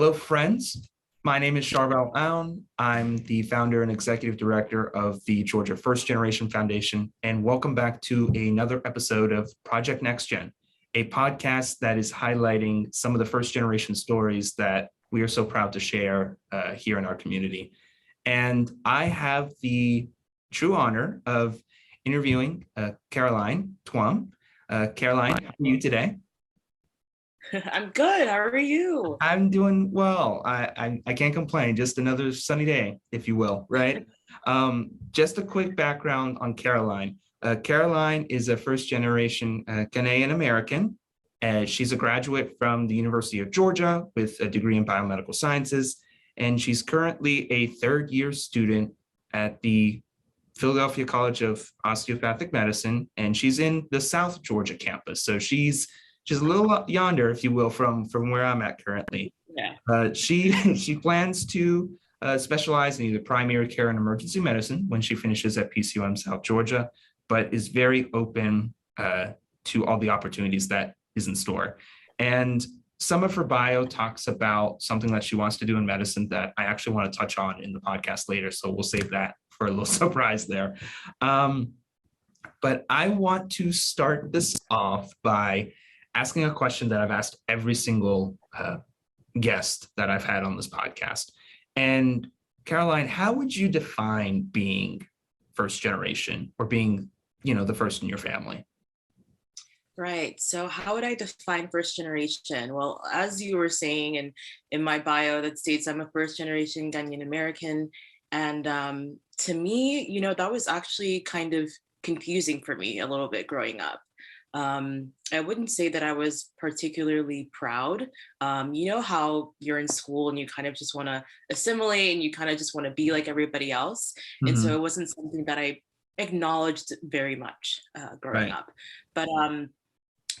Hello, friends. My name is Charvel Aoun. I'm the founder and executive director of the Georgia First Generation Foundation, and welcome back to another episode of Project NextGen, a podcast that is highlighting some of the first generation stories that we are so proud to share here in our community. And I have the true honor of interviewing Caroline Twum. Caroline, how are you today? I'm good. How are you? I'm doing well. I can't complain. Just another sunny day, if you will, right? Just a quick background on Caroline. Caroline is a first generation Ghanaian American. She's a graduate from the University of Georgia with a degree in biomedical sciences, and she's currently a third year student at the Philadelphia College of Osteopathic Medicine, and she's in the South Georgia campus. So she's a little yonder, if you will, from where I'm at currently. Yeah. She plans to specialize in either primary care and emergency medicine when she finishes at PCUM South Georgia, but is very open to all the opportunities that is in store. And some of her bio talks about something that she wants to do in medicine that I actually want to touch on in the podcast later. So we'll save that for a little surprise there. But I want to start this off by asking a question that I've asked every single guest that I've had on this podcast. And Caroline, how would you define being first generation or being, the first in your family? Right. So how would I define first generation? Well, as you were saying in my bio that states I'm a first generation Ghanaian American. And to me, that was actually kind of confusing for me a little bit growing up. I wouldn't say that I was particularly proud. You know how you're in school and you kind of just want to assimilate and you kind of just want to be like everybody else. Mm-hmm. And so it wasn't something that I acknowledged very much growing up. But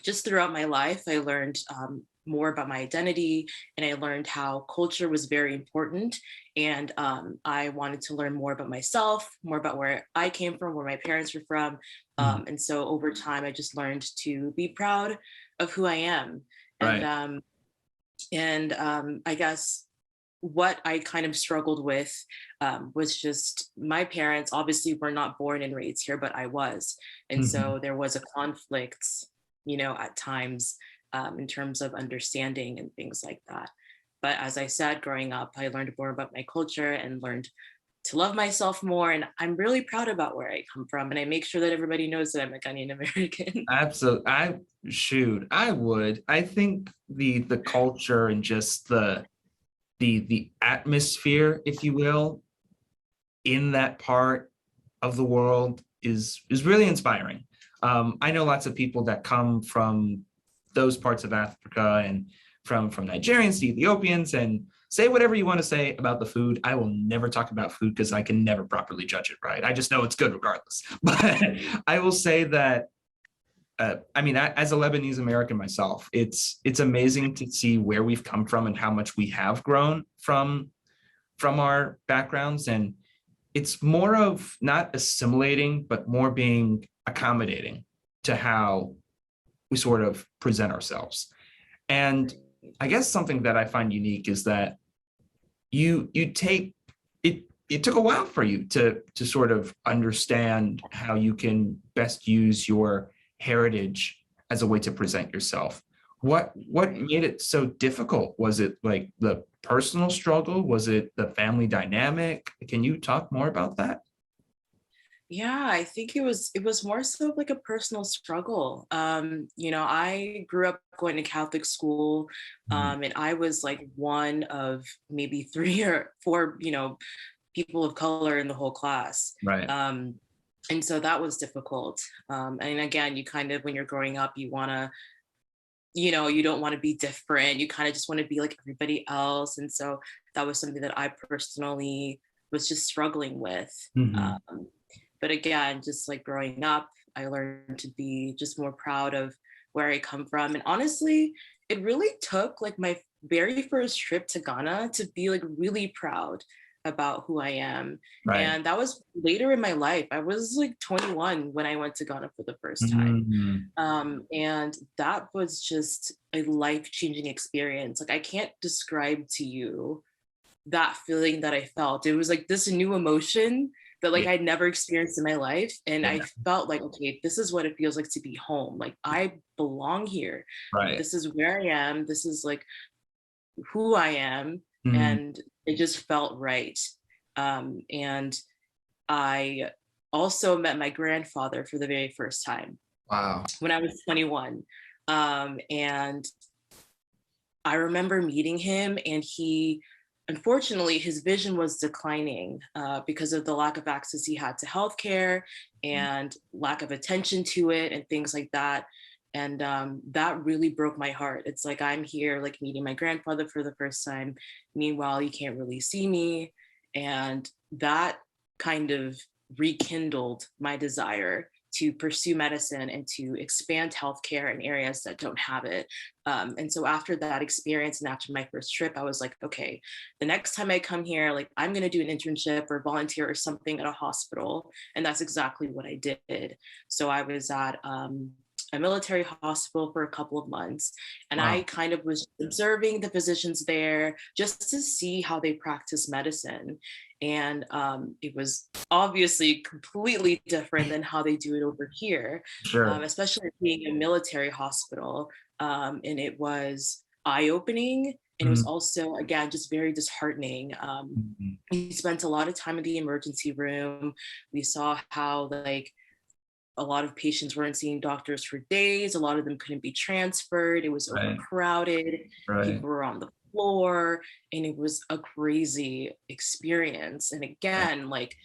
just throughout my life, I learned more about my identity, and I learned how culture was very important. And I wanted to learn more about myself, more about where I came from, where my parents were from. And so over time, I just learned to be proud of who I am. And, I guess what I kind of struggled with was just my parents obviously were not born and raised here, but I was. And so there was a conflict, at times in terms of understanding and things like that. But as I said, growing up, I learned more about my culture and learned to love myself more. And I'm really proud about where I come from. And I make sure that everybody knows that I'm a Ghanaian American. Absolutely. I would. I think the culture and just the atmosphere, if you will, in that part of the world is really inspiring. I know lots of people that come from those parts of Africa and from Nigerians to Ethiopians, and say whatever you want to say about the food. I will never talk about food because I can never properly judge it, right? I just know it's good regardless. But I will say that, as a Lebanese American myself, it's amazing to see where we've come from and how much we have grown from our backgrounds. And it's more of not assimilating, but more being accommodating to how we sort of present ourselves. And I guess something that I find unique is that you take it. It took a while for you to sort of understand how you can best use your heritage as a way to present yourself. What made it so difficult? Was it like the personal struggle? Was it the family dynamic? Can you talk more about that? Yeah, I think it was more so like a personal struggle. I grew up going to Catholic school, and I was like one of maybe 3 or 4, people of color in the whole class. Right. And so that was difficult. And again, you kind of, when you're growing up, you want to, you don't want to be different. You kind of just want to be like everybody else. And so that was something that I personally was just struggling with. But again, just like growing up, I learned to be just more proud of where I come from. And honestly, it really took like my very first trip to Ghana to be like really proud about who I am. Right. And that was later in my life. I was like 21 when I went to Ghana for the first time. Mhm. And that was just a life-changing experience. Like I can't describe to you that feeling that I felt. It was like this new emotion that like Yeah. I'd never experienced in my life. And I Yeah. felt like, okay, this is what it feels like to be home. Like I belong here. Right. This is where I am. This is like who I am. Mhm. And it just felt right. And I also met my grandfather for the very first time Wow. when I was 21. And I remember meeting him, and he, unfortunately, his vision was declining because of the lack of access he had to healthcare and lack of attention to it and things like that. And that really broke my heart. It's like I'm here, like meeting my grandfather for the first time. Meanwhile, you can't really see me. And that kind of rekindled my desire to pursue medicine and to expand healthcare in areas that don't have it. And so after that experience and after my first trip, I was like, okay, the next time I come here, like I'm going to do an internship or volunteer or something at a hospital. And that's exactly what I did. So I was at a military hospital for a couple of months. And I Wow. kind of was observing the physicians there just to see how they practice medicine. And it was obviously completely different than how they do it over here, Sure. especially being a military hospital. And it was eye-opening. And it was Mhm. also, again, just very disheartening. Mhm. We spent a lot of time in the emergency room. We saw how like a lot of patients weren't seeing doctors for days. A lot of them couldn't be transferred. It was Right. overcrowded. Right. People were on the floor, and it was a crazy experience. And Yeah. again, like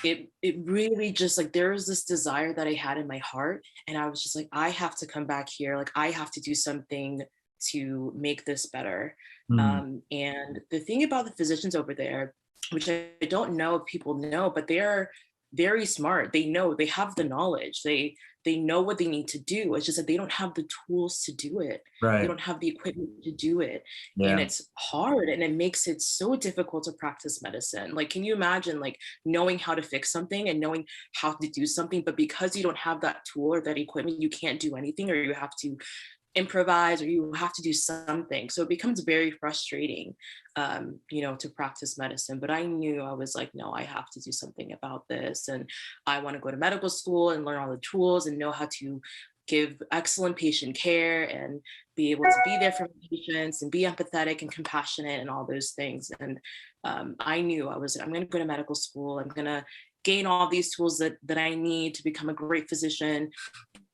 it really just like there was this desire that I had in my heart, and I was just like, I have to come back here. Like I have to do something to make this better. Mm. And the thing about the physicians over there, which I don't know if people know, but they're very smart. They know, they have the knowledge. They know what they need to do. It's just that they don't have the tools to do it. They Right. don't have the equipment to do it. And Yeah. it's hard, and it makes it so difficult to practice medicine. Like, can you imagine like knowing how to fix something and knowing how to do something, but because you don't have that tool or that equipment, you can't do anything, or you have to improvise, or you have to do something. So it becomes very frustrating, to practice medicine. But I knew, I was like, no, I have to do something about this. And I want to go to medical school and learn all the tools and know how to give excellent patient care and be able to be there for patients and be empathetic and compassionate and all those things. And I knew I'm going to go to medical school. I'm going to gain all these tools that I need to become a great physician.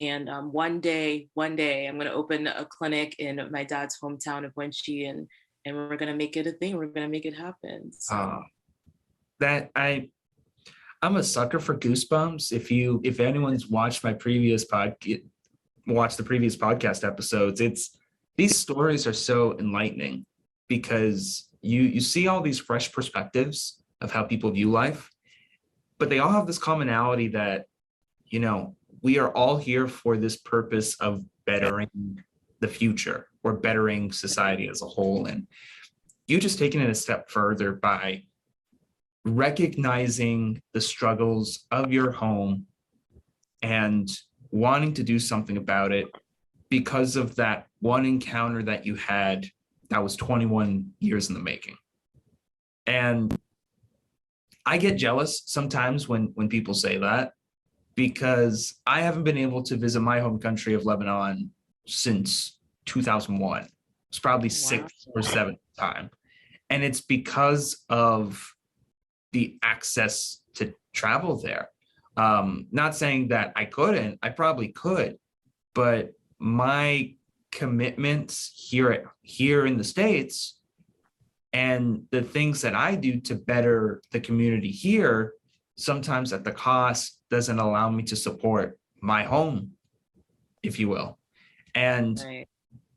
And one day, I'm going to open a clinic in my dad's hometown of Wenchi, and we're going to make it a thing. We're going to make it happen. Uh, So that I'm a sucker for goosebumps. If anyone's watched watched the previous podcast episodes, these stories are so enlightening because you see all these fresh perspectives of how people view life, but they all have this commonality that, we are all here for this purpose of bettering the future or bettering society as a whole. And you just taking it a step further by recognizing the struggles of your home and wanting to do something about it because of that one encounter that you had that was 21 years in the making. And I get jealous sometimes when people say that, because I haven't been able to visit my home country of Lebanon since 2001. It's probably wow. sixth or seventh time. And it's because of the access to travel there. Not saying that I couldn't, I probably could, but my commitments here in the States and the things that I do to better the community here, sometimes at the cost doesn't allow me to support my home, if you will. And Right.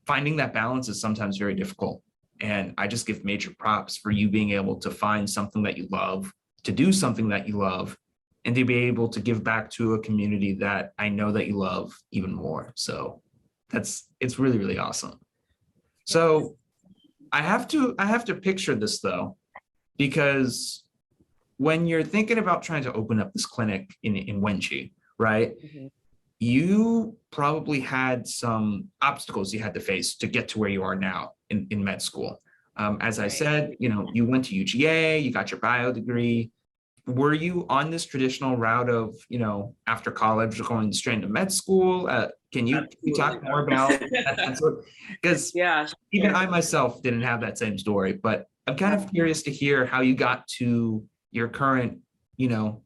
finding that balance is sometimes very difficult. And I just give major props for you being able to find something that you love, to do something that you love, and to be able to give back to a community that I know that you love even more. So it's really, really awesome. So I have to picture this though, because when you're thinking about trying to open up this clinic in Wenchi, right? Mhm. You probably had some obstacles you had to face to get to where you are now in med school. As I Right. said, you went to UGA, you got your bio degree. Were you on this traditional route of, after college, going straight into med school? Can you Absolutely talk more not. about that sort? Because Yeah, even sure. I myself didn't have that same story, but I'm kind of Um, curious to hear how you got to your current,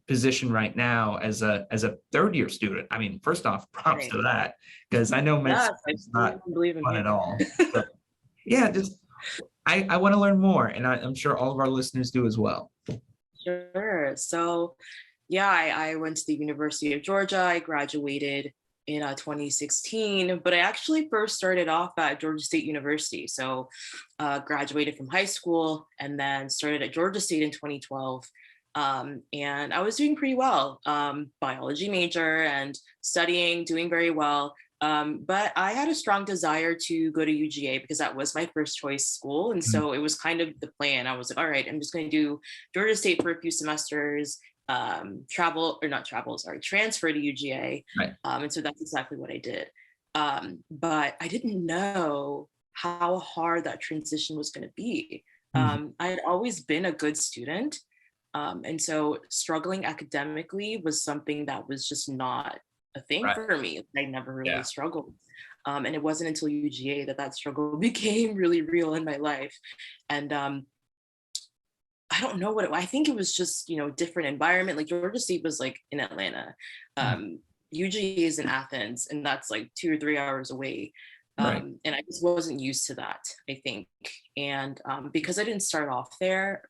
position right now as a third year student. I mean, first off, props right. to that, because I know med Yes, school I is still not believe I'm fun here. at all. So yeah, just I want to learn more, and I'm sure all of our listeners do as well. Sure. So, yeah, I went to the University of Georgia. I graduated in 2016, but I actually first started off at Georgia State University. So, graduated from high school and then started at Georgia State in 2012. And I was doing pretty well, biology major and studying, doing very well. But I had a strong desire to go to UGA because that was my first choice school. And Mhm. so it was kind of the plan. I was like, all right, I'm just going to do Georgia State for a few semesters, transfer to UGA. Right. And so that's exactly what I did. But I didn't know how hard that transition was going to be. Mhm. I had always been a good student. And so struggling academically was something that was just not a thing Right. for me. I never really Yeah. struggled. And it wasn't until UGA that struggle became really real in my life. And I don't know I think it was just, different environment. Like Georgia State was like in Atlanta. Mhm. UGA is in Athens, and that's like 2 or 3 hours away. Right. And I just wasn't used to that, I think. And because I didn't start off there,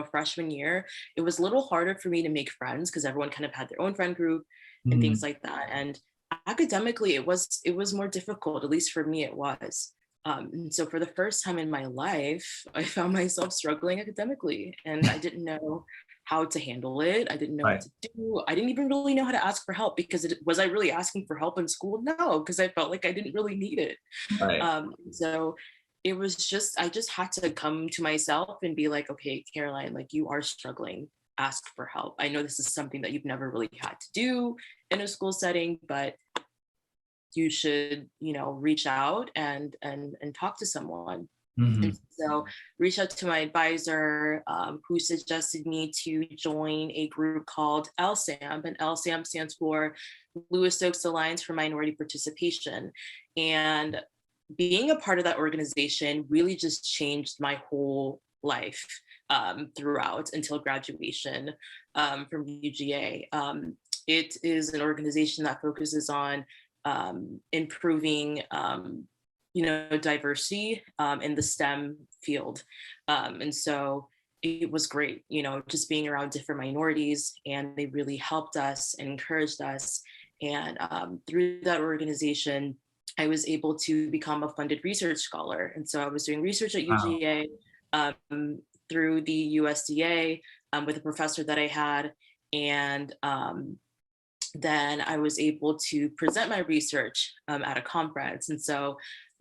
freshman year, it was a little harder for me to make friends because everyone kind of had their own friend group and things Mhm. like that. And academically, it was more difficult. At least for me, it was. And so for the first time in my life, I found myself struggling academically, and I didn't know how to handle it. I didn't know what Right. to do. I didn't even really know how to ask for help because was I really asking for help in school? No, because I felt like I didn't really need it. Right. So it was just, I just had to come to myself and be like, okay, Caroline, like you are struggling. Ask for help. I know this is something that you've never really had to do in a school setting, but you should, reach out and talk to someone. And Mhm. so reached out to my advisor, who suggested me to join a group called LSAM, and LSAM stands for Lewis Stokes Alliance for Minority Participation. And being a part of that organization really just changed my whole life, throughout until graduation, from UGA. It is an organization that focuses on improving diversity in the STEM field. And so it was great, just being around different minorities, and they really helped us and encouraged us. And through that organization, I was able to become a funded research scholar. And so I was doing research at Wow. UGA, through the USDA, with a professor that I had. And then I was able to present my research at a conference. And so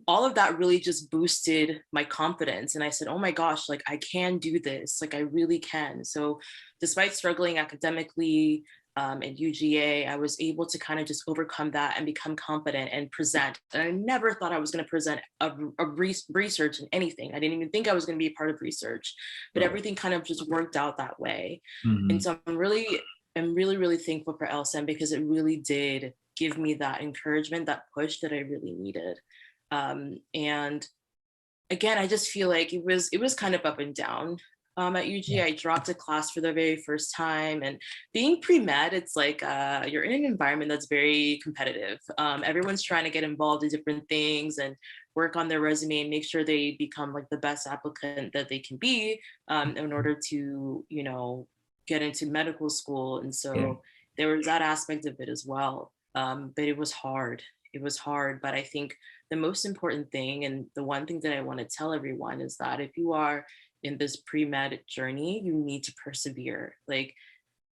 all of that really just boosted my confidence. And I said, oh my gosh, like I can do this. Like I really can. So despite struggling academically at UGA, I was able to kind of just overcome that and become confident and present. And I never thought I was going to present research in anything. I didn't even think I was going to be a part of research, but Right. everything kind of just worked out that way. And Mhm. so I'm really, really thankful for LSM because it really did give me that encouragement, that push that I really needed. And again, I just feel like it was kind of up and down. At UG, I dropped a class for the very first time, and being pre-med, it's like you're in an environment that's very competitive. Everyone's trying to get involved in different things and work on their resume and make sure they become like the best applicant that they can be, in order to, get into medical school. And Yeah. so there was that aspect of it as well. But it was hard. It was hard, but I think the most important thing, and the one thing that I want to tell everyone, is that if you are in this pre-med journey, you need to persevere. Like,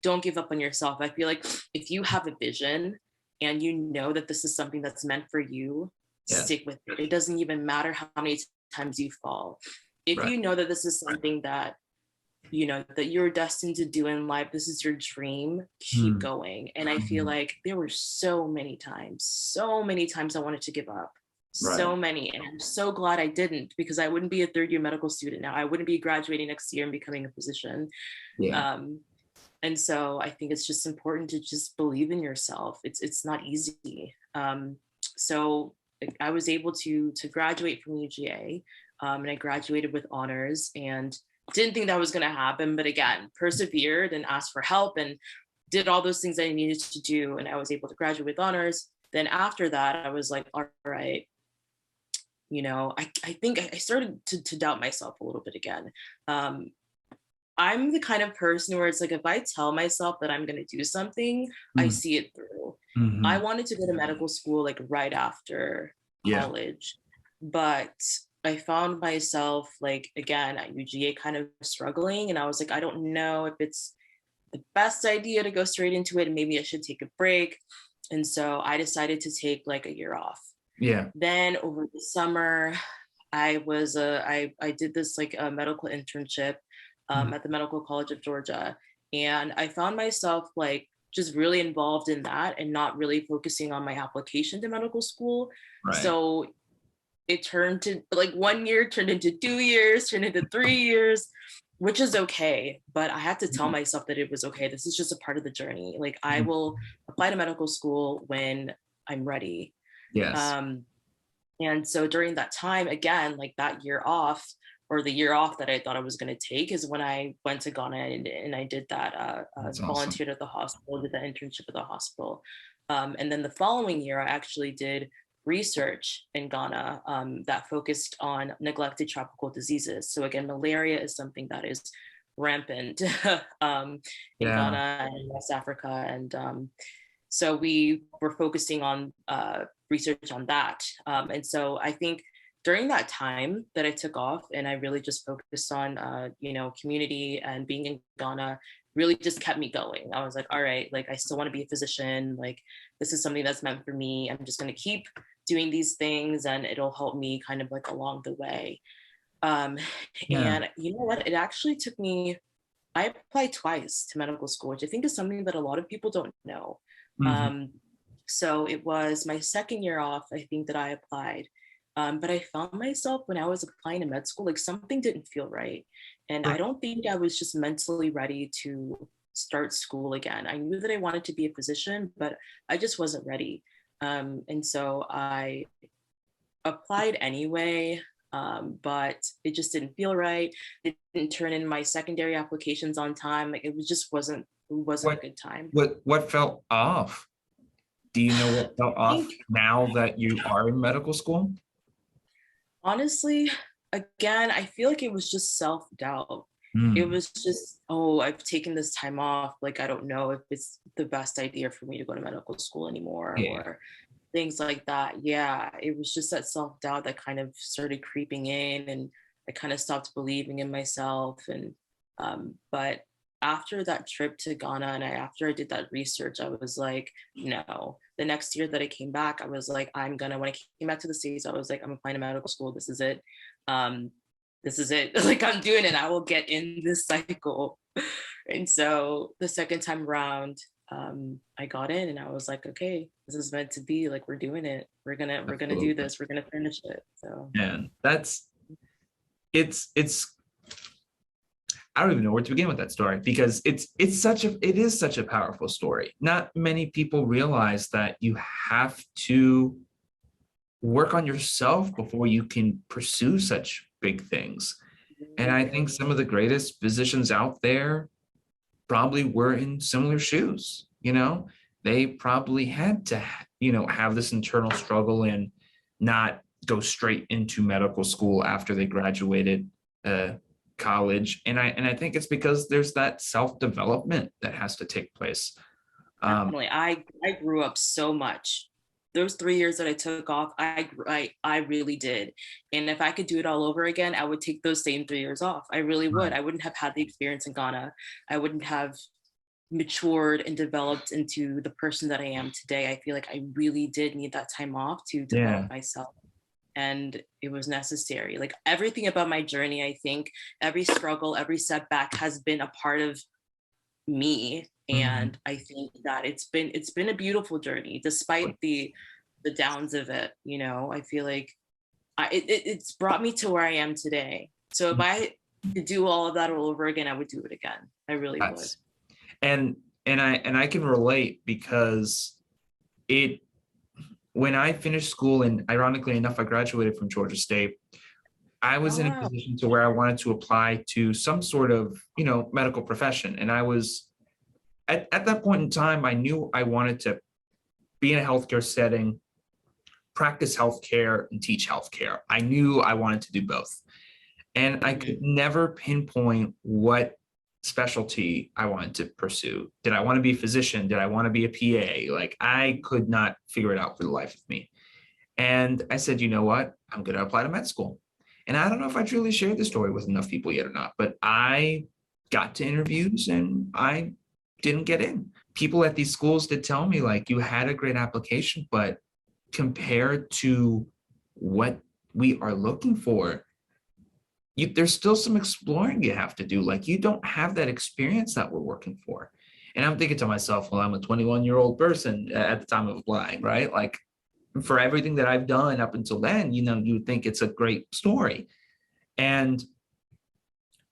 don't give up on yourself. I feel like if you have a vision and you know that this is something that's meant for you, Yes. stick with it. It doesn't even matter how many times you fall. If Right. you know that this is something that that you're destined to do in life. This is your dream. Keep going. And I feel like there were so many times I wanted to give up. So many. And I'm so glad I didn't, because I wouldn't be a third year medical student now. I wouldn't be graduating next year and becoming a physician. Yeah. And so I think it's just important to just believe in yourself. It's not easy. So I was able to graduate from UGA, and I graduated with honors, and didn't think that was going to happen. But again, persevered and asked for help and did all those things I needed to do. And I was able to graduate with honors. Then after that, I was like, all right, I think I started to doubt myself a little bit again. I'm the kind of person where it's like, if I tell myself that I'm going to do something, I see it through. I wanted to go to medical school like right after college, but I found myself like, again, at UGA kind of struggling. And I was like, I don't know if it's the best idea to go straight into it. And maybe I should take a break. And so I decided to take like a year off. Yeah. Then over the summer, I did this like a medical internship at the Medical College of Georgia. And I found myself like just really involved in that and not really focusing on my application to medical school. Right. So it turned to like 1 year, turned into 2 years, turned into 3 years, which is okay. But I had to tell myself that it was okay. This is just a part of the journey. Like I will apply to medical school when I'm ready. Yes. And so during that time, again, like that year off, or the year off that I thought I was going to take, is when I went to Ghana and I did that, volunteered at the hospital, did that internship at the hospital. And then the following year, I actually did research in Ghana that focused on neglected tropical diseases. So again, malaria is something that is rampant in Ghana and West Africa. And so we were focusing on research on that. And so I think during that time that I took off and I really just focused on, community and being in Ghana, really just kept me going. I was like, all right, like I still want to be a physician. Like this is something that's meant for me. I'm just going to keep doing these things and it'll help me kind of like along the way. And you know what? It actually took me, I applied twice to medical school, which I think is something that a lot of people don't know. So it was my second year off, I think, that I applied. But I found myself when I was applying to med school, like something didn't feel right. And I don't think I was just mentally ready to start school again. I knew that I wanted to be a physician, but I just wasn't ready. And so I applied anyway, but it just didn't feel right. It didn't turn in my secondary applications on time. Like it wasn't a good time. What felt off? Do you know what felt off now that you are in medical school? Honestly, again, I feel like it was just self-doubt. It was just, oh, I've taken this time off. Like, I don't know if it's the best idea for me to go to medical school anymore or things like that. Yeah, it was just that self-doubt that kind of started creeping in and I kind of stopped believing in myself. And, but after that trip to Ghana and after I did that research, I was like, no. The next year that I came back, I was like, when I came back to the States, I was like, I'm applying to medical school. This is it. This is it. Like I'm doing it. I will get in this cycle. And so the second time around, I got in and I was like, okay, this is meant to be. Like we're doing it. We're gonna do this. We're gonna finish it. So and it's I don't even know where to begin with that story because it is such a powerful story. Not many people realize that you have to work on yourself before you can pursue such big things. And I think some of the greatest physicians out there probably were in similar shoes. They probably had to, have this internal struggle and not go straight into medical school after they graduated college. And I think it's because there's that self-development that has to take place. Definitely. I grew up so much. Those 3 years that I took off, I really did. And if I could do it all over again, I would take those same 3 years off. I really would. I wouldn't have had the experience in Ghana. I wouldn't have matured and developed into the person that I am today. I feel like I really did need that time off to develop myself. and it was necessary. Like everything about my journey, I think every struggle, every setback has been a part of me. And I think that it's been a beautiful journey despite the downs of it. You know, I feel like it's brought me to where I am today. So if I could do all of that all over again, I would do it again. I really would. And I can relate, because when I finished school, and ironically enough, I graduated from Georgia State, I was in a position to where I wanted to apply to some sort of, medical profession. And I was at that point in time, I knew I wanted to be in a healthcare setting, practice healthcare, and teach healthcare. I knew I wanted to do both. And I could never pinpoint what specialty I wanted to pursue. Did I want to be a physician? Did I want to be a PA? Like, I could not figure it out for the life of me. And I said, you know what? I'm going to apply to med school. And I don't know if I truly shared the story with enough people yet or not, but I got to interviews and I didn't get in. People at these schools did tell me, like, you had a great application, but compared to what we are looking for, there's still some exploring you have to do. Like, you don't have that experience that we're working for. And I'm thinking to myself, well, I'm a 21-year-old person at the time of applying, right? Like, for everything that I've done up until then, you would think it's a great story. And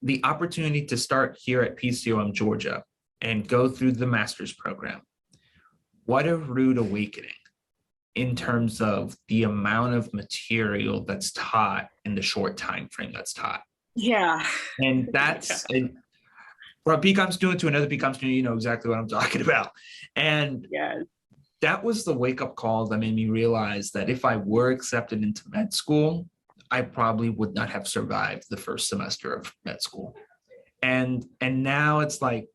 the opportunity to start here at PCOM Georgia and go through the master's program, what a rude awakening in terms of the amount of material that's taught in the short time frame that's taught. Yeah. And that's from a BCom student to another BCom student, you know exactly what I'm talking about. And that was the wake-up call that made me realize that if I were accepted into med school, I probably would not have survived the first semester of med school. And now it's like,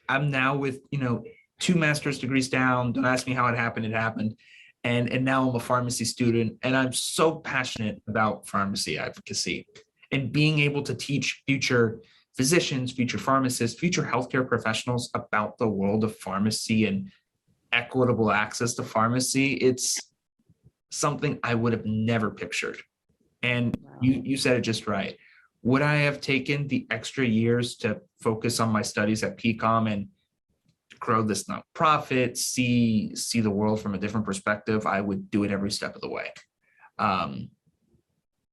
I'm now with, 2 master's degrees down. Don't ask me how it happened. It happened. And now I'm a pharmacy student, and I'm so passionate about pharmacy advocacy and being able to teach future physicians, future pharmacists, future healthcare professionals about the world of pharmacy and equitable access to pharmacy. It's something I would have never pictured. And you said it just right. Would I have taken the extra years to focus on my studies at PCOM and grow this nonprofit, see the world from a different perspective? I would do it every step of the way.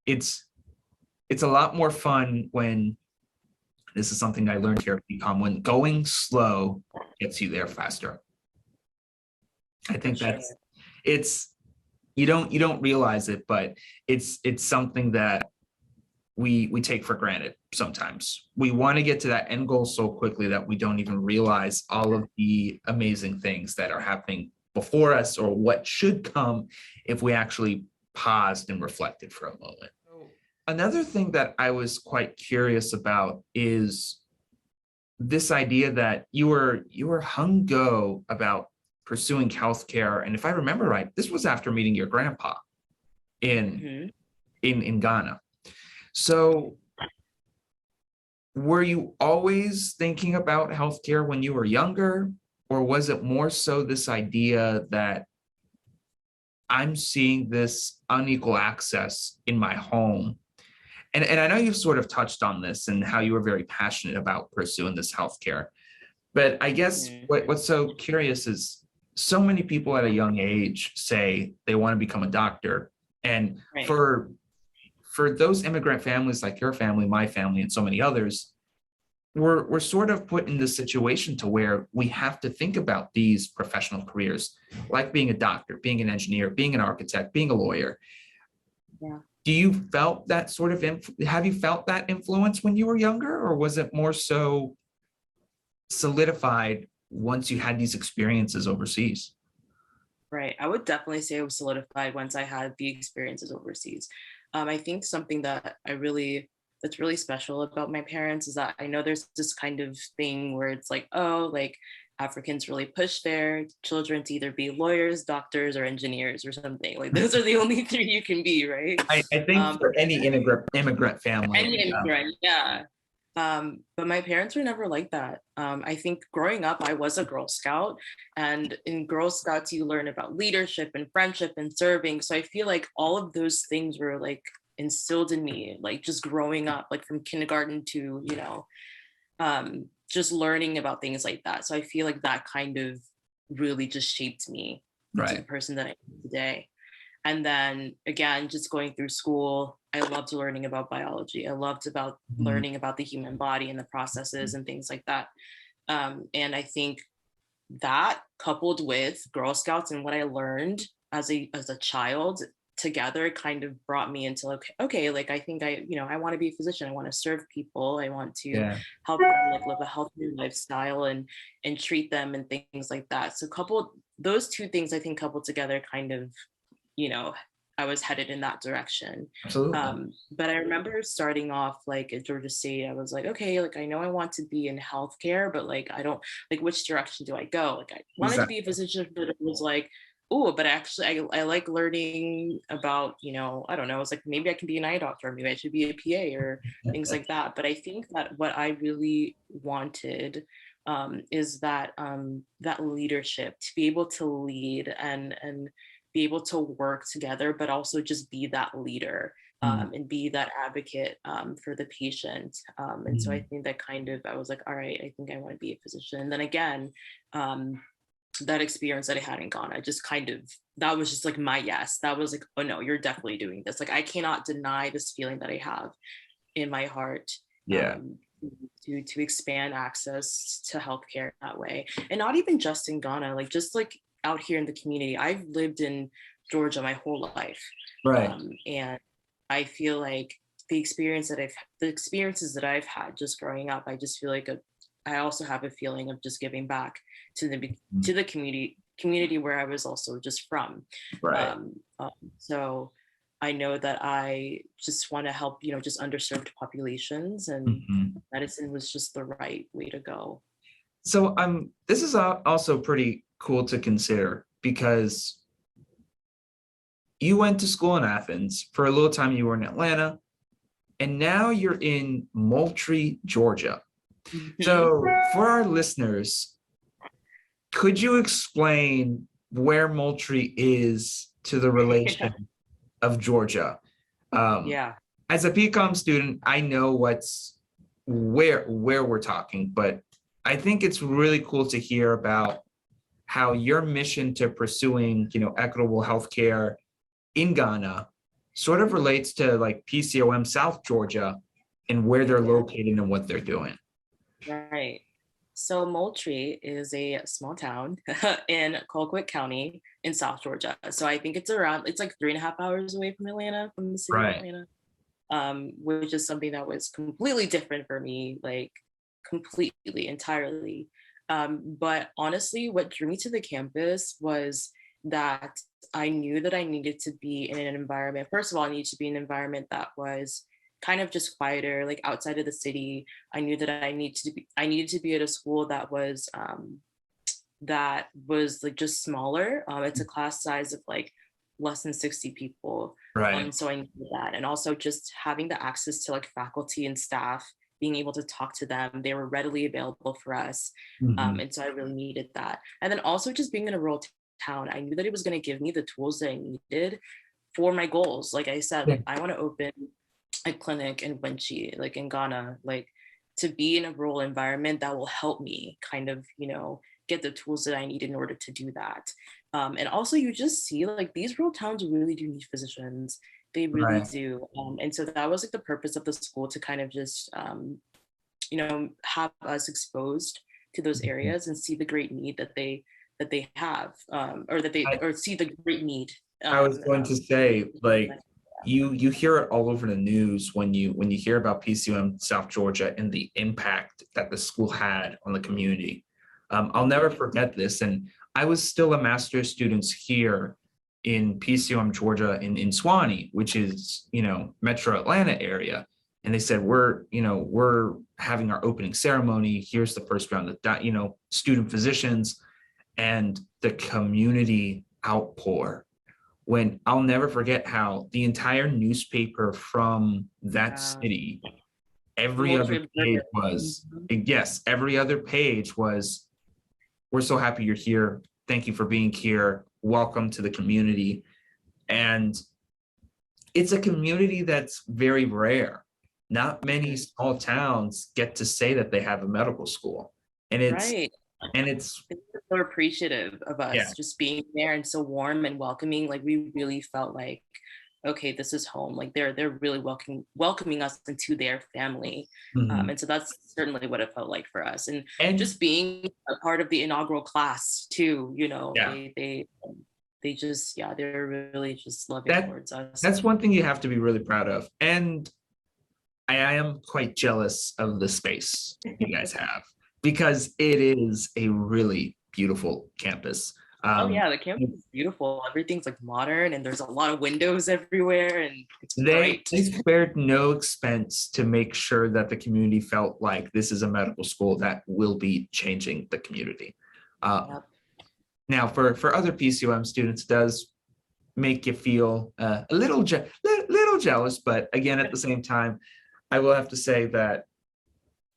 It's a lot more fun when, this is something I learned here at PCOM, when going slow gets you there faster. I think you don't realize it, but it's something that we take for granted sometimes. We want to get to that end goal so quickly that we don't even realize all of the amazing things that are happening before us, or what should come if we actually paused and reflected for a moment. Another thing that I was quite curious about is this idea that you were hung-go about pursuing healthcare. And if I remember right, this was after meeting your grandpa in Ghana. So were you always thinking about healthcare when you were younger, or was it more so this idea that I'm seeing this unequal access in my home? And I know you've sort of touched on this and how you were very passionate about pursuing this healthcare, but I guess what's so curious is so many people at a young age say they want to become a doctor. And for those immigrant families like your family, my family, and so many others, we're sort of put in this situation to where we have to think about these professional careers, like being a doctor, being an engineer, being an architect, being a lawyer. Yeah. Do you felt that sort of, have you felt that influence when you were younger, or was it more so solidified once you had these experiences overseas? Right. I would definitely say it was solidified once I had the experiences overseas. I think something that's really special about my parents is that I know there's this kind of thing where it's like, oh, like Africans really push their children to either be lawyers, doctors, or engineers or something. Like those are the only 3 you can be, right? I think for any immigrant family. Any immigrant, yeah. But my parents were never like that. I think growing up, I was a Girl Scout, and in Girl Scouts, you learn about leadership and friendship and serving. So I feel like all of those things were like instilled in me, like just growing up, like from kindergarten to, just learning about things like that. So I feel like that kind of really just shaped me into the Right. person that I am today. And then again, just going through school, I loved learning about biology. I loved about Mhm. learning about the human body and the processes and things like that. And I think that coupled with Girl Scouts and what I learned as a child together kind of brought me into like, okay, like I think I want to be a physician. I want to serve people. I want to Yeah. help them like live a healthier lifestyle and treat them and things like that. So coupled those two things, I think coupled together kind of, you know, I was headed in that direction. Absolutely. But I remember starting off like at Georgia State, I was like, okay, like I know I want to be in healthcare, but like I don't like which direction do I go? Like I wanted to be a Exactly. physician, but it was like, oh, but actually I like learning about, I don't know, it's like maybe I can be an eye doctor, maybe I should be a PA or things like that. But I think that what I really wanted is that leadership to be able to lead and be able to work together, but also just be that leader Mm. and be that advocate for the patient. And so I Mm. think that kind of, I was like, all right, I think I want to be a physician. And then again, um, that experience that I had in Ghana just kind of, that was just like my yes. That was like, oh no, you're definitely doing this. Like I cannot deny this feeling that I have in my heart Yeah. um, to expand access to healthcare that way, and not even just in Ghana, like just like out here in the community. I've lived in Georgia my whole life, Right. and I feel like the experiences that I've had just growing up, I just feel like I also have a feeling of just giving back Mm. to the community where I was also just from. Right. So I know that I just want to help, just underserved populations, and Mhm. medicine was just the right way to go. So this is also pretty cool to consider because you went to school in Athens for a little time. You were in Atlanta, and now you're in Moultrie, Georgia. Mhm. So for our listeners, could you explain where Moultrie is to the relation of Georgia? Um, Yeah. as a PCOM student, I know where we're talking, but I think it's really cool to hear about how your mission to pursuing, equitable healthcare in Ghana sort of relates to like PCOM South Georgia and where they're Yeah. located and what they're doing. Right. So Moultrie is a small town in Colquitt County in South Georgia. So I think it's like 3.5 hours away from Atlanta, from the city of Right. Atlanta, which is something that was completely different for me, like completely, entirely. But honestly, what drew me to the campus was that I knew that I needed to be in an environment. First of all, I needed to be in an environment that was kind of just quieter, like outside of the city. I knew that I needed to be at a school that was like just smaller. It's a class size of like less than 60 people. Right. So I needed that. And also just having the access to like faculty and staff, being able to talk to them. They were readily available for us. Mhm. And so I really needed that. And then also just being in a rural town, I knew that it was going to give me the tools that I needed for my goals. Like I said, Yeah. like I want to open a clinic in Wenchi, like in Ghana, like to be in a rural environment that will help me kind of, get the tools that I need in order to do that. And also you just see like these rural towns really do need physicians. They really Right. do. And so that was like the purpose of the school, to kind of just, have us exposed to those Mhm. areas and see the great need that they have, or that they I, or see the great need. I was going to say, like, Like, you hear it all over the news when you hear about PCUM South Georgia and the impact that the school had on the community. I'll never mhm. forget this. And I was still a master's student here in PCUM Georgia in Swanee, which is, Metro Atlanta area. And they said, we're having our opening ceremony. Here's the first round of, student physicians and the community outpour, when I'll never forget how the entire newspaper from that Yeah. city Every other Emotionally page observant. was, Mhm. yes, every other page was, we're so happy you're here. Thank you for being here. Welcome to the community. And it's a community that's very rare. Not many Mhm. small towns get to say that they have a medical school. And it's, Right. and it's, It's so appreciative of yeah, us just being there and so warm and welcoming. Like we really felt like, okay, this is home. Like they're really welcoming us into their family. mhm. And so that's certainly what it felt like for us. And And just being a part of the inaugural class too, yeah, they just, yeah, they're really just loving that towards us. that's one thing you have to be really proud of. And I am quite jealous of the space you guys have because it is a really beautiful campus. Oh Um, yeah, the campus is beautiful. Everything's like modern and there's a lot of windows everywhere and it's they bright. they spared no expense to make sure that the community felt like this is a medical school that will be changing the community. Um, Yep. Now, for other PCOM students, it does make you feel a little jealous, but again, at the same time, I will have to say that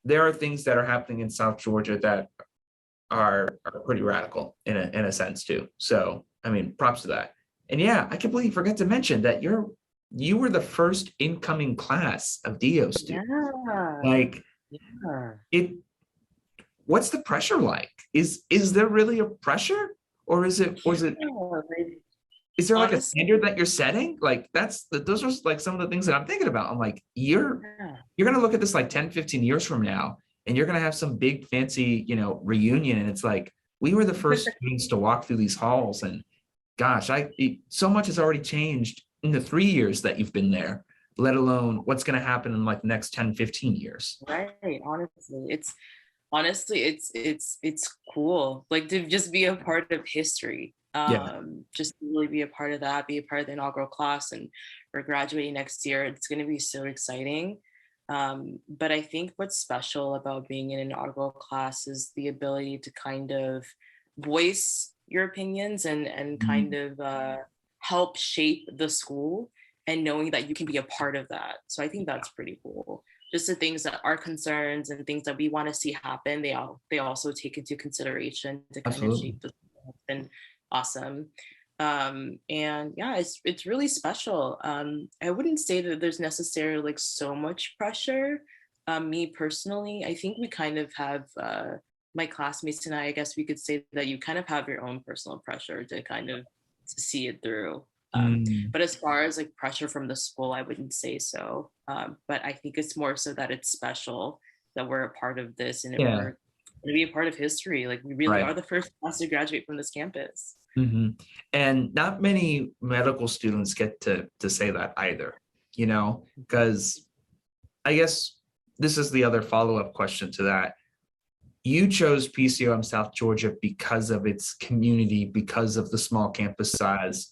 there are things that are happening in South Georgia that are pretty radical in a sense too. So, I mean, props to that. And yeah, I completely forgot to mention that you were the first incoming class of DO students. Yeah. Like Yeah. it, what's the pressure like? Is there really a pressure, or Yeah, like, is there like a honestly, standard that you're setting? Like those are like some of the things that I'm thinking about. I'm like, yeah. you're gonna look at this like 10, 15 years from now, and you're gonna have some big fancy, reunion. And it's like, we were the first students to walk through these halls. And gosh, so much has already changed in the 3 years that you've been there, let alone what's gonna happen in like the next 10, 15 years. Right. Honestly, it's cool. Like to just be a part of history. Yeah. Just to really be a part of that, be a part of the inaugural class, and we're graduating next year. It's gonna be so exciting. But I think what's special about being in an inaugural class is the ability to kind of voice your opinions and kind Mhm. of help shape the school and knowing that you can be a part of that. So I think that's pretty cool. Just the things that are concerns and things that we want to see happen, they also take into consideration to kind of Absolutely. shape the school. It's been awesome. And yeah, it's really special. I wouldn't say that there's necessarily like so much pressure. Me personally, I think we kind of have my classmates and I guess we could say that you kind of have your own personal pressure to kind of to see it through. Mm, But as far as like pressure from the school, I wouldn't say so. But I think it's more so that it's special that we're a part of this and yeah. we're going to be a part of history. Like we really Right. are the first class to graduate from this campus. Mhm. And not many medical students get to say that either, because I guess this is the other follow-up question to that. You chose PCOM South Georgia because of its community, because of the small campus size,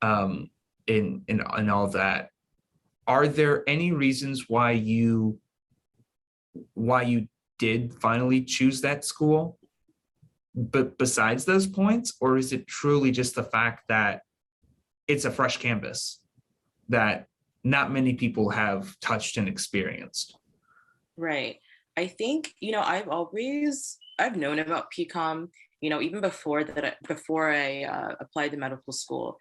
um, in all that. Are there any reasons why you did finally choose that school? But besides those points, or is it truly just the fact that it's a fresh campus that not many people have touched and experienced? Right. I think, I've known about PCOM, even before I applied to medical school.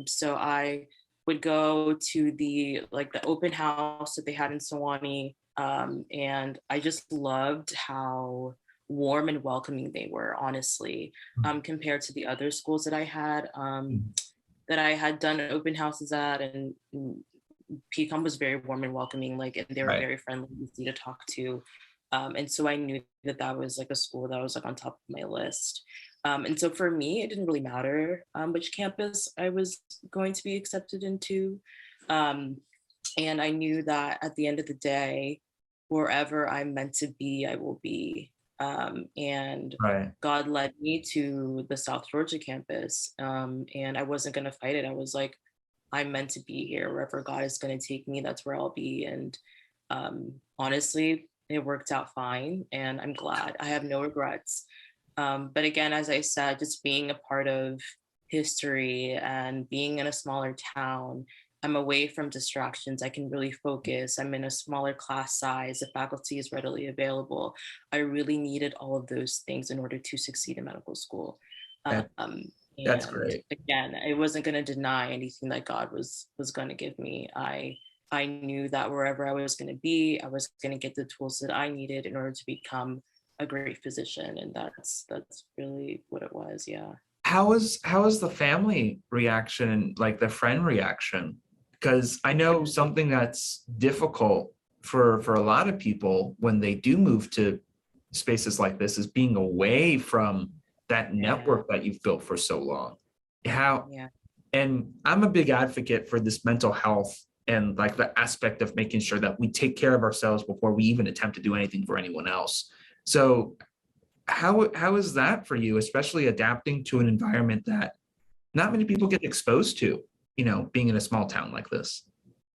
So I would go to the open house that they had in Sewanee. And I just loved how warm and welcoming they were, honestly, compared to the other schools that I had done open houses at, and PCOM was very warm and welcoming, like, and they were Right. very friendly, easy to talk to. And so I knew that that was like a school that was like on top of my list. And so for me, it didn't really matter which campus I was going to be accepted into. Um, and I knew that at the end of the day, wherever I'm meant to be, I will be. And Right. God led me to the South Georgia campus. And I wasn't going to fight it. I was like, I'm meant to be here. Wherever God is going to take me, that's where I'll be. And honestly, it worked out fine. And I'm glad. I have no regrets. But again, as I said, just being a part of history and being in a smaller town I'm away from distractions. I can really focus. I'm in a smaller class size. The faculty is readily available. I really needed all of those things in order to succeed in medical school. That Um, that's and great. again, I wasn't going to deny anything that God was going to give me. I knew that wherever I was going to be, I was going to get the tools that I needed in order to become a great physician, and that's really what it was. Yeah. How was the family reaction and like the friend reaction? Because I know something that's difficult for a lot of people when they do move to spaces like this is being away from that Yeah. network that you've built for so long. How Yeah. and I'm a big advocate for this mental health and like the aspect of making sure that we take care of ourselves before we even attempt to do anything for anyone else. So how is that for you, especially adapting to an environment that not many people get exposed to, being in a small town like this?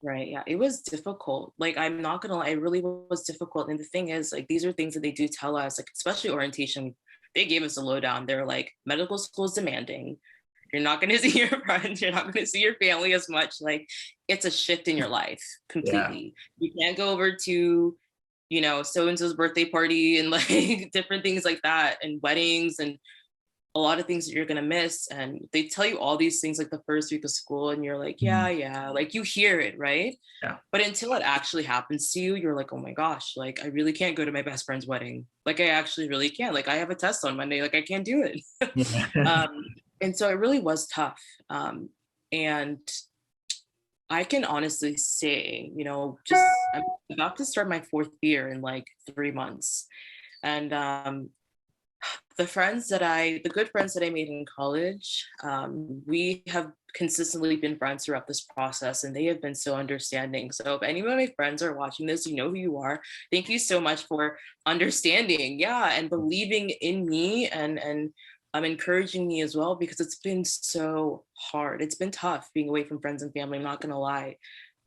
Right. Yeah. It was difficult. Like, I'm not gonna lie, it really was difficult. And the thing is, like, these are things that they do tell us, like, especially orientation. They gave us a lowdown. They're like, medical school is demanding. You're not gonna see your friends, you're not gonna see your family as much. Like, it's a shift in your life Yeah. completely. You can't go over to, so and so's birthday party and like different things like that, and weddings and a lot of things that you're going to miss. And they tell you all these things like the first week of school, and you're like, yeah, Mhm. yeah, like you hear it, right? Yeah. But until it actually happens to you, you're like, oh my gosh, like I really can't go to my best friend's wedding. Like I actually really can't. Like I have a test on Monday, like I can't do it. Yeah. um, and so it really was tough. And I can honestly say, just I'm about to start my fourth year in like 3 months. And the good friends that I made in college, we have consistently been friends throughout this process, and they have been so understanding. So if any of my friends are watching this, you know who you are. Thank you so much for understanding, yeah, and believing in me, and encouraging me as well, because it's been so hard. It's been tough being away from friends and family. I'm not gonna lie.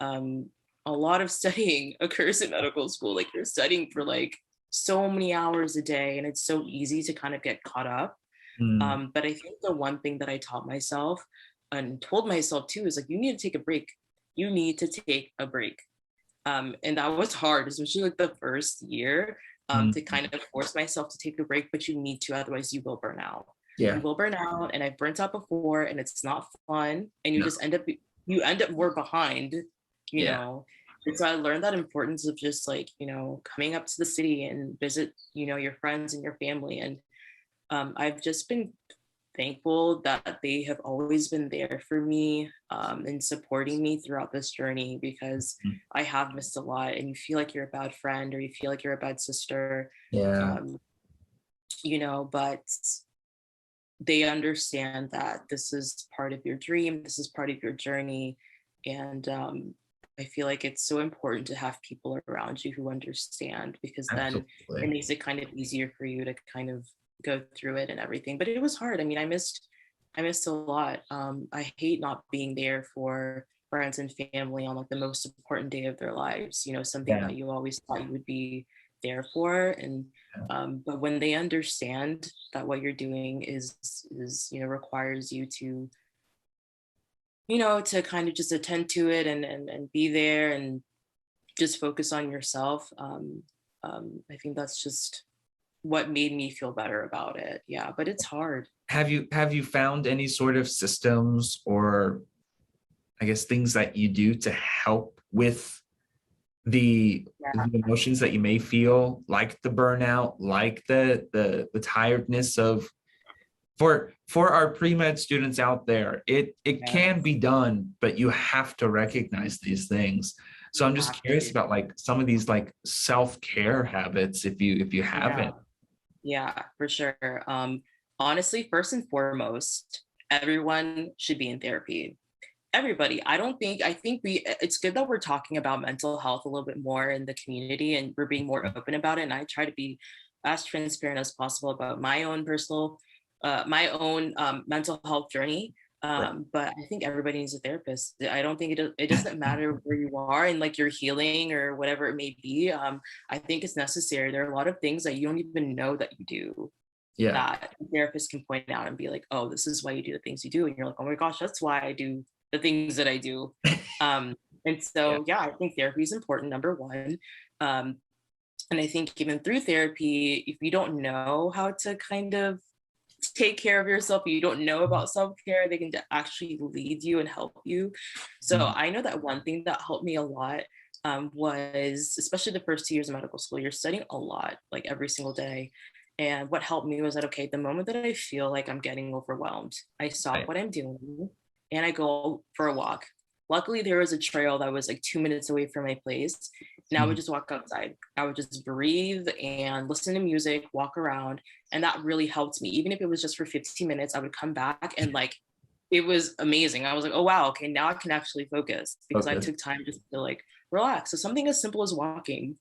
Um, a lot of studying occurs in medical school. Like you're studying for like so many hours a day, and it's so easy to kind of get caught up. Mm, But I think the one thing that I taught myself and told myself too is like, you need to take a break. You need to take a break. And that was hard, especially like the first year, to mm. kind of force myself to take a break, but you need to, otherwise you will burn out. You Yeah. will burn out, and I've burnt out before, and it's not fun. And No. you end up more behind, you Yeah. know. And so I learned that importance of just like, coming up to the city and visit, your friends and your family. And I've just been thankful that they have always been there for me, and supporting me throughout this journey, because Mm. I have missed a lot, and you feel like you're a bad friend or you feel like you're a bad sister, Yeah. um, but they understand that this is part of your dream, this is part of your journey. And I feel like it's so important to have people around you who understand, because then it Absolutely. makes it kind of easier for you to kind of go through it and everything. But it was hard. I mean, I missed a lot. I hate not being there for friends and family on like the most important day of their lives, something Yeah. that you always thought you would be there for. And but when they understand that what you're doing is requires you to, to kind of just attend to it, and be there and just focus on yourself. I think that's just what made me feel better about it. Yeah, but it's hard. Have you found any sort of systems or I guess things that you do to help with Yeah. the emotions that you may feel, like the burnout, like the tiredness of for our pre-med students out there, it Yeah, can be done, but you have to recognize these things. So you I'm just have curious to. about like some of these like self-care habits if you Yeah. haven't. Yeah, for sure. Honestly, first and foremost, everyone should be in therapy. Everybody. I think it's good that we're talking about mental health a little bit more in the community, and we're being more open about it. And I try to be as transparent as possible about my own mental health journey. Right. But I think everybody needs a therapist. I don't think it doesn't matter where you are and like your healing or whatever it may be. I think it's necessary. There are a lot of things that you don't even know that you do, Yeah. that a therapist can point out and be like, oh, this is why you do the things you do. And you're like, oh my gosh, that's why I do the things that I do. And so, yeah, I think therapy is important, number one. Um, and I think even through therapy, if you don't know how to kind of take care of yourself, you don't know about self-care, they can actually lead you and help you. So Mhm. I know that one thing that helped me a lot was, especially the first 2 years of medical school, you're studying a lot, like every single day. And what helped me was that, okay, the moment that I feel like I'm getting overwhelmed, I stop Right. what I'm doing and I go for a walk. Luckily, there was a trail that was like 2 minutes away from my place. And I would Mhm. just walk outside. I would just breathe and listen to music, walk around. And that really helped me. Even if it was just for 15 minutes, I would come back and like, it was amazing. I was like, oh, wow, okay, now I can actually focus because I Focus. took time just to like relax. So something as simple as walking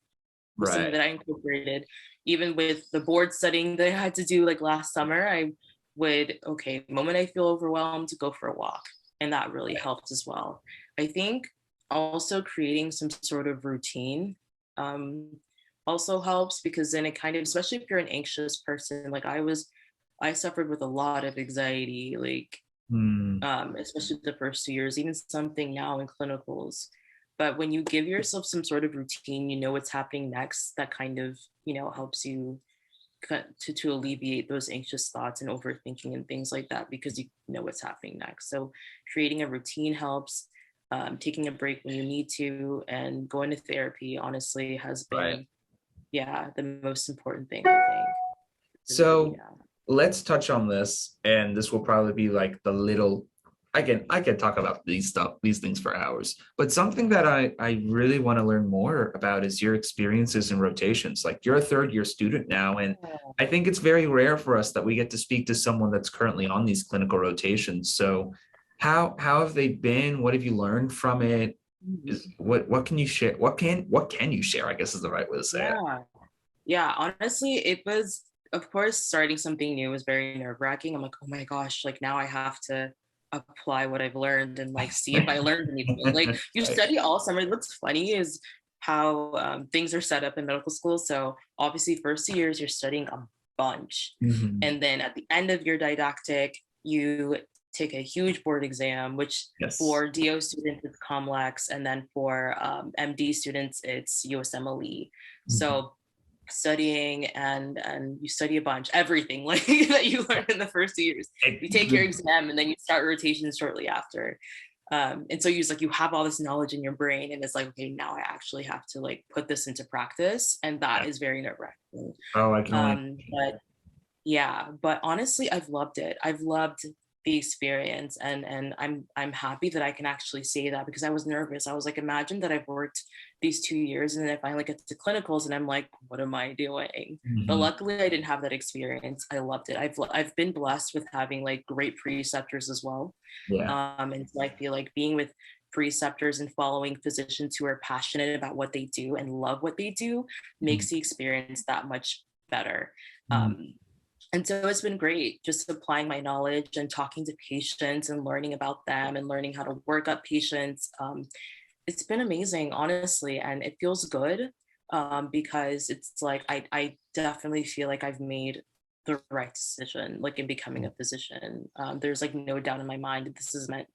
was something Right. that I incorporated. Even with the board studying that I had to do like last summer, I would, okay, the moment I feel overwhelmed, go for a walk. And that really helped as well. I think also creating some sort of routine um, also helps, because then it kind of, especially if you're an anxious person, like I suffered with a lot of anxiety, like Mm. especially the first 2 years, even something now in clinicals. But when you give yourself some sort of routine, you know what's happening next, that kind of, helps you to alleviate those anxious thoughts and overthinking and things like that, because you know what's happening next. So creating a routine helps, taking a break when you need to, and going to therapy honestly has Right. been, yeah, the most important thing, I think. Really, So yeah. let's touch on this, and this will probably be like the little. I can talk about these things for hours, but something that I really want to learn more about is your experiences in rotations. Like you're a third year student now, and I think it's very rare for us that we get to speak to someone that's currently on these clinical rotations. So how have they been? What have you learned from it? Is what can you share? What can you share? I guess is the right way to say it. Yeah. Yeah, honestly, it was, of course, starting something new was very nerve-wracking. I'm like, oh my gosh, like now I have to apply what I've learned and like see if I learned anything. Like you Right. study all summer. What's funny is how things are set up in medical school. So obviously, first 2 years you're studying a bunch, Mhm. and then at the end of your didactic, you take a huge board exam, which Yes. for DO students it's COMLEX, and then for MD students it's USMLE. Mhm. So studying, and you study a bunch, everything like that you learn in the first 2 years. You take your exam and then you start rotations shortly after. And so you have all this knowledge in your brain, and it's like, okay, now I actually have to like put this into practice, and that Yeah. is very nerve-wracking. Oh, I can only. But yeah, but honestly, I've loved it. I've loved the experience, and I'm happy that I can actually say that, because I was nervous. I was like, imagine that I've worked these 2 years and then I finally get to clinicals and I'm like, what am I doing? But Mhm. luckily I didn't have that experience. I loved it. I've been blessed with having like great preceptors as well. Yeah. And so I feel like being with preceptors and following physicians who are passionate about what they do and love what they do Mhm. makes the experience that much better. Mhm. Um, and so it's been great just applying my knowledge and talking to patients and learning about them and learning how to work up patients. It's been amazing, honestly, and it feels good, because it's like I definitely feel like I've made the right decision, like in becoming a physician. There's like no doubt in my mind that this is meant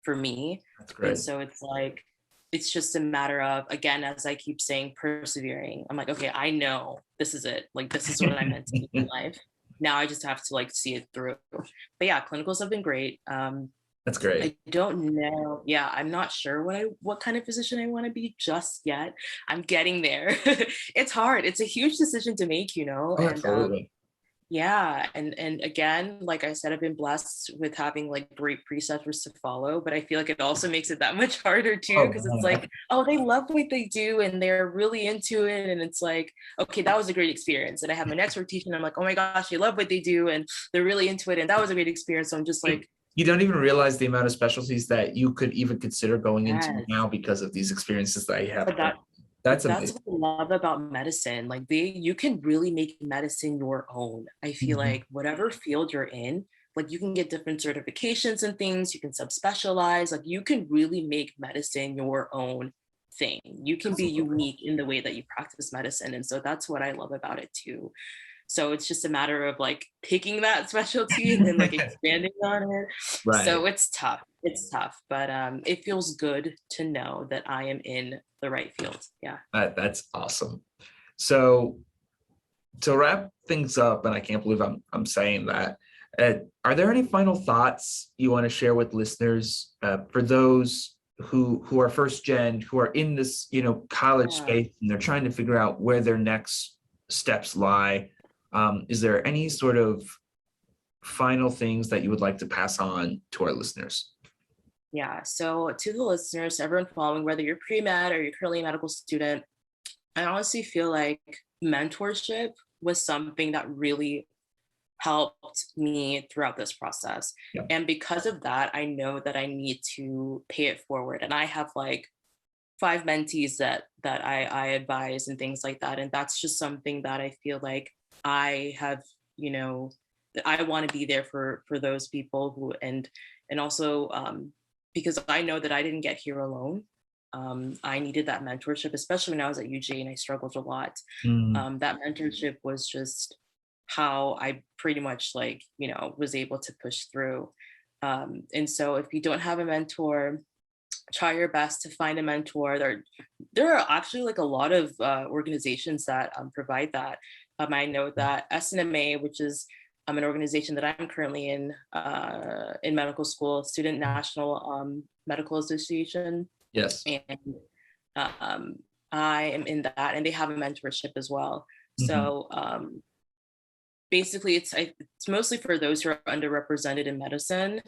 for me. That's And great. so it's like, it's just a matter of, again, as I keep saying, persevering. I'm like, okay, I know this is it. Like, this is what I meant to do in life. Now I just have to like see it through. But yeah, clinicals have been great. That's great. I don't know. Yeah, I'm not sure what kind of physician I want to be just yet. I'm getting there. It's hard. It's a huge decision to make, Oh, and absolutely. yeah, and again, like I said, I've been blessed with having like great preceptors to follow, but I feel like it also makes it that much harder too, Oh, because it's man. like, oh, they love what they do and they're really into it, and it's like, okay, that was a great experience, and I have my next rotation, I'm like, oh my gosh, they love what they do and they're really into it, and that was a great experience. So I'm just like, You don't even realize the amount of specialties that you could even consider going into yes, now because of these experiences that you have. but That's that's amazing. what I love about medicine. Like you can really make medicine your own. I feel Mhm. like whatever field you're in, like you can get different certifications and things, you can subspecialize, like you can really make medicine your own thing. You can be Absolutely. unique in the way that you practice medicine. And so that's what I love about it too. So it's just a matter of like picking that specialty and then like expanding on it. Right. So it's tough. it's tough, but it feels good to know that I am in the right field. Yeah. That's awesome. So to wrap things up, and I can't believe I'm saying that, are there any final thoughts you want to share with listeners for those who are first gen, who are in this, college Yeah. space, and they're trying to figure out where their next steps lie? Is there any sort of final things that you would like to pass on to our listeners? Yeah. So to the listeners, everyone following, whether you're pre-med or you're currently a medical student, I honestly feel like mentorship was something that really helped me throughout this process. Yeah. And because of that, I know that I need to pay it forward. And I have like 5 mentees that I advise and things like that. And that's just something that I feel like I have, that I want to be there for those people who, and also because I know that I didn't get here alone. I needed that mentorship, especially when I was at UJ and I struggled a lot. That mentorship was just how I pretty much was able to push through. And so if you don't have a mentor, try your best to find a mentor. There are actually like a lot of organizations that provide that. I know that SNMA, which is an organization that I'm currently in medical school, Student National Medical Association. Yes. And I am in that, and they have a mentorship as well. So basically, it's mostly for those who are underrepresented in medicine.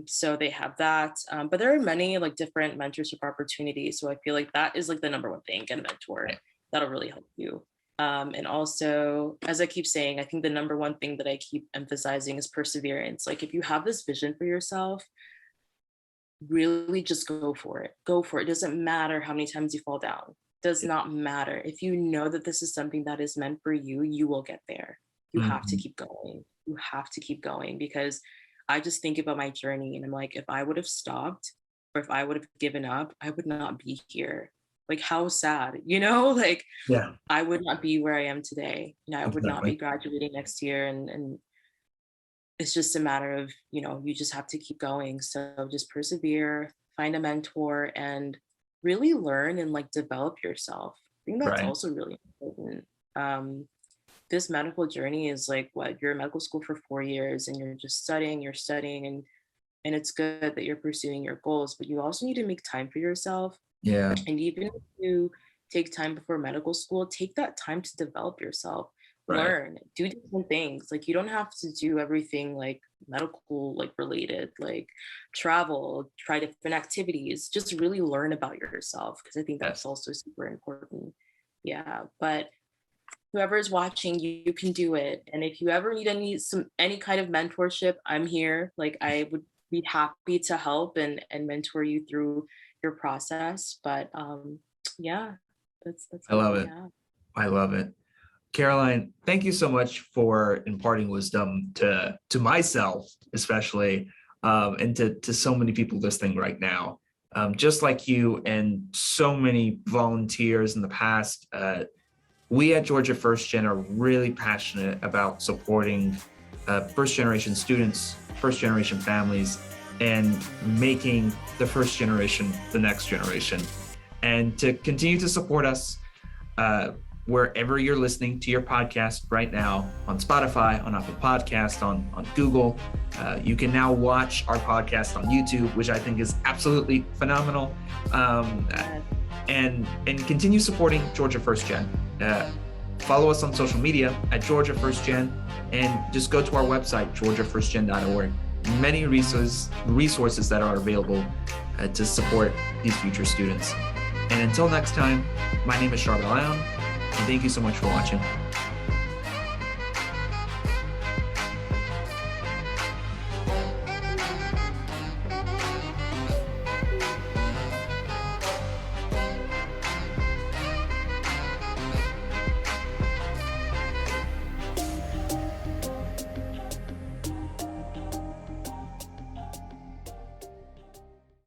So they have that, but there are many like different mentorship opportunities. So I feel like that is like the number one thing, get a mentor. That'll really help you. And also, as I keep saying, I think the number one thing that I keep emphasizing is perseverance. Like if you have this vision for yourself, really just go for it. Go for it. It doesn't matter how many times you fall down. Does not matter. If you know that this is something that is meant for you, you will get there. You have to keep going. You have to keep going, because I just think about my journey and I'm like, if I would have stopped or if I would have given up, I would not be here. Like how sad, like Yeah. I would not be where I am today. I would not be graduating next year. And it's just a matter of, you just have to keep going. So just persevere, find a mentor, and really learn and like develop yourself. I think that's also really important. This medical journey is like you're in medical school for 4 years and you're just studying, and it's good that you're pursuing your goals, but you also need to make time for yourself. Yeah. And even if you take time before medical school, take that time to develop yourself. Learn, do different things. Like you don't have to do everything like medical, like related, like travel, try different activities, just really learn about yourself, because I think that's also super important. Yeah. But whoever is watching, you can do it. And if you ever need any kind of mentorship, I'm here. Like I would be happy to help and mentor you through your process. But yeah, that's I love it. I love it. Caroline, thank you so much for imparting wisdom to myself, especially, and to so many people listening right now. Just like you and so many volunteers in the past, we at Georgia First Gen are really passionate about supporting first generation students, first generation families, and making the first generation the next generation. And to continue to support us, wherever you're listening to your podcast right now, on Spotify, on Apple Podcast, on Google. You can now watch our podcast on YouTube, which I think is absolutely phenomenal. And continue supporting Georgia First Gen. Follow us on social media at Georgia First Gen, and just go to our website, georgiafirstgen.org. Many resources that are available to support these future students. And until next time, my name is Charbel Allen, and thank you so much for watching.